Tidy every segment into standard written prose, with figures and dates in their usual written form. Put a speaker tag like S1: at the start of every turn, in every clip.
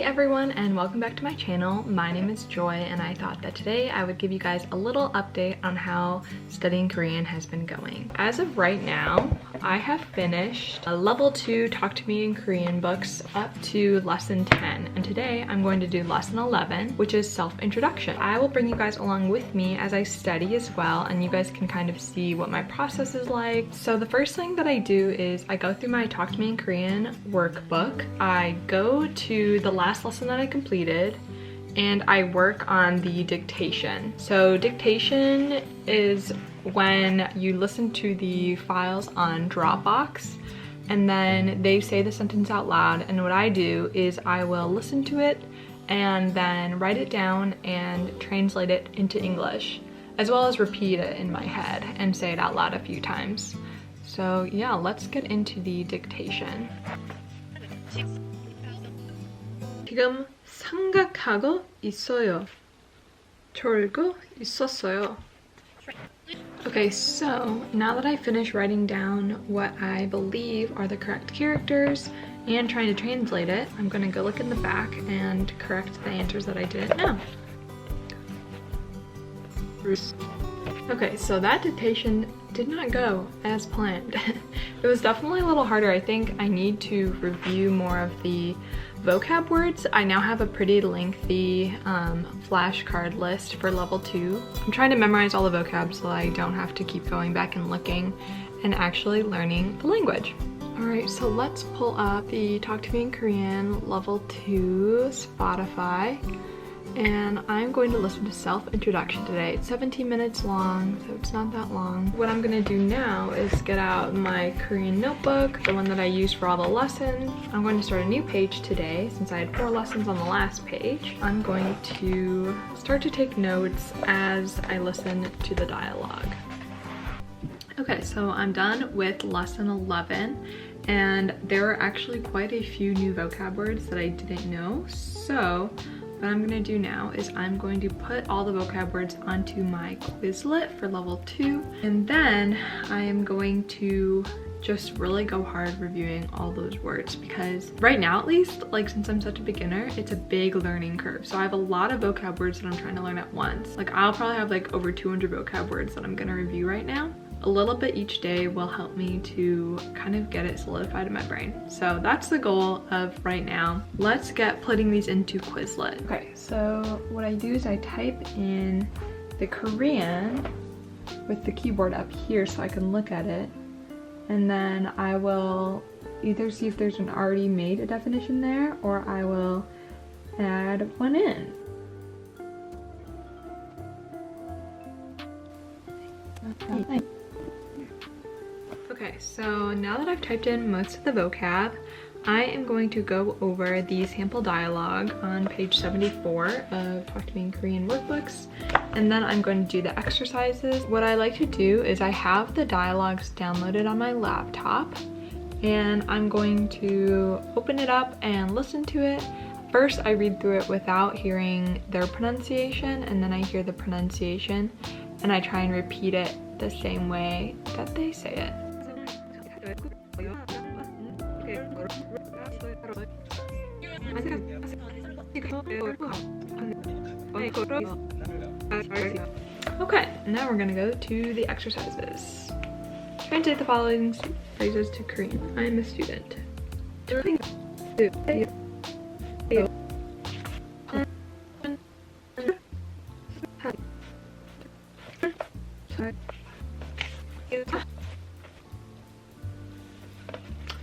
S1: everyone, and welcome back to my channel. My name is Joy, and I thought that today I would give you guys a little update on how studying Korean has been going. As of right now, I have finished a level 2 Talk to Me in Korean books up to lesson 10, and today I'm going to do lesson 11, which is self-introduction. I will bring you guys along with me as I study as well, and you guys can kind of see what my process is like. So the first thing that I do is I go through my Talk to Me in Korean workbook. I go to the last lesson that I completed and I work on the dictation. So dictation is when you listen to the files on Dropbox and then they say the sentence out loud, and what I do is I will listen to it and then write it down and translate it into English, as well as repeat it in my head and say it out loud a few times. So yeah, let's get into the dictation. 지금 생각하고 있어요. 졸고 있었어요. Okay, so now that I finished writing down what I believe are the correct characters and trying to translate it, I'm gonna go look in the back and correct the answers that I didn't know. Okay, so that dictation did not go as planned. It was definitely a little harder. I think I need to review more of the vocab words. I now have a pretty lengthy flashcard list for level 2. I'm trying to memorize all the vocab so I don't have to keep going back and looking and actually learning the language. Alright, so let's pull up the Talk to Me in Korean level 2 Spotify. And I'm going to listen to self-introduction today. It's 17 minutes long, so it's not that long. What I'm gonna do now is get out my Korean notebook, the one that I use for all the lessons. I'm going to start a new page today since I had 4 lessons on the last page. I'm going to start to take notes as I listen to the dialogue. Okay, so I'm done with lesson 11, and there are actually quite a few new vocab words that I didn't know. So what I'm gonna do now is I'm going to put all the vocab words onto my Quizlet for level 2, and then I am going to just really go hard reviewing all those words, because right now at least, like since I'm such a beginner, it's a big learning curve. So I have a lot of vocab words that I'm trying to learn at once. Like I'll probably have like over 200 vocab words that I'm gonna review right now. A little bit each day will help me to kind of get it solidified in my brain. So that's the goal of right now. Let's get putting these into Quizlet. Okay, so what I do is I type in the Korean with the keyboard up here so I can look at it. And then I will either see if there's an already made a definition there, or I will add one in. Okay, so now that I've typed in most of the vocab, I am going to go over the sample dialogue on page 74 of Talk to Me in Korean workbooks, and then I'm going to do the exercises. What I like to do is I have the dialogues downloaded on my laptop, and I'm going to open it up and listen to it. First, I read through it without hearing their pronunciation, and then I hear the pronunciation, and I try and repeat it the same way that they say it. Okay, now we're gonna go to the exercises. Translate the following phrases to Korean. I am a student.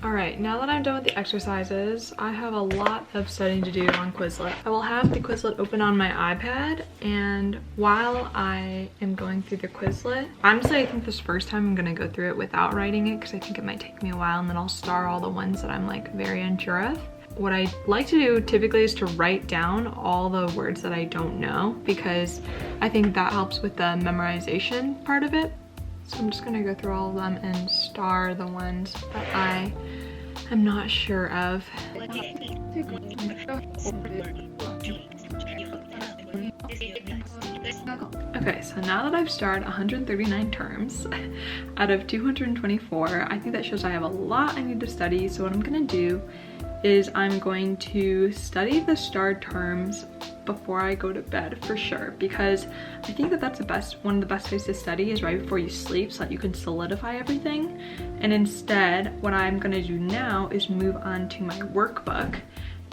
S1: Alright, now that I'm done with the exercises, I have a lot of studying to do on Quizlet. I will have the Quizlet open on my iPad, and while I am going through the Quizlet, honestly I think this first time I'm gonna go through it without writing it because I think it might take me a while, and then I'll star all the ones that I'm like very unsure of. What I like to do typically is to write down all the words that I don't know, because I think that helps with the memorization part of it. So I'm just gonna go through all of them and star the ones that I am not sure of. Okay, so now that I've started 139 terms out of 224, I think that shows I have a lot I need to study. So what I'm gonna do is I'm going to study the starred terms before I go to bed for sure, because I think that that's one of the best ways to study is right before you sleep so that you can solidify everything. And instead, what I'm gonna do now is move on to my workbook,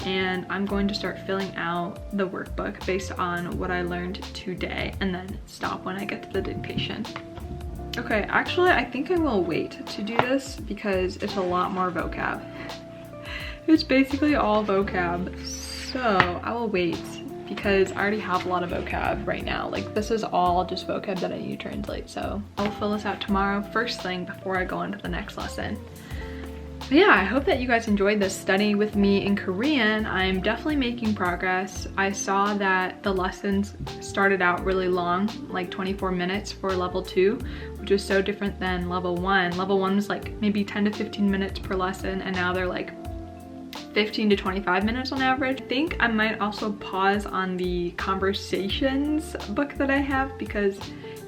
S1: and I'm going to start filling out the workbook based on what I learned today and then stop when I get to the dictation. Okay, actually I think I will wait to do this because it's a lot more vocab. It's basically all vocab, so I will wait because I already have a lot of vocab right now. Like, this is all just vocab that I need to translate, so I'll fill this out tomorrow first thing before I go into the next lesson. But yeah, I hope that you guys enjoyed this study with me in Korean. I'm definitely making progress. I saw that the lessons started out really long, like 24 minutes for level 2, which was so different than level 1. Level 1 was like maybe 10 to 15 minutes per lesson, and now they're like 15 to 25 minutes on average. I think I might also pause on the conversations book that I have because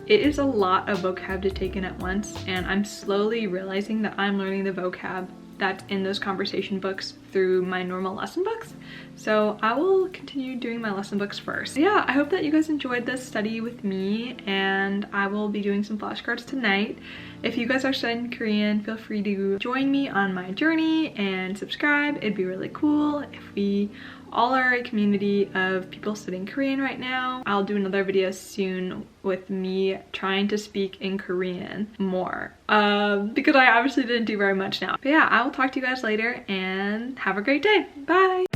S1: it is a lot of vocab to take in at once, and I'm slowly realizing that I'm learning the vocab that's in those conversation books through my normal lesson books. So I will continue doing my lesson books first. Yeah, I hope that you guys enjoyed this study with me, and I will be doing some flashcards tonight. If you guys are studying Korean, feel free to join me on my journey and subscribe. It'd be really cool if we all are a community of people studying Korean right now. I'll do another video soon with me trying to speak in Korean more because I obviously didn't do very much now. But yeah, I will talk to you guys later and have a great day. Bye!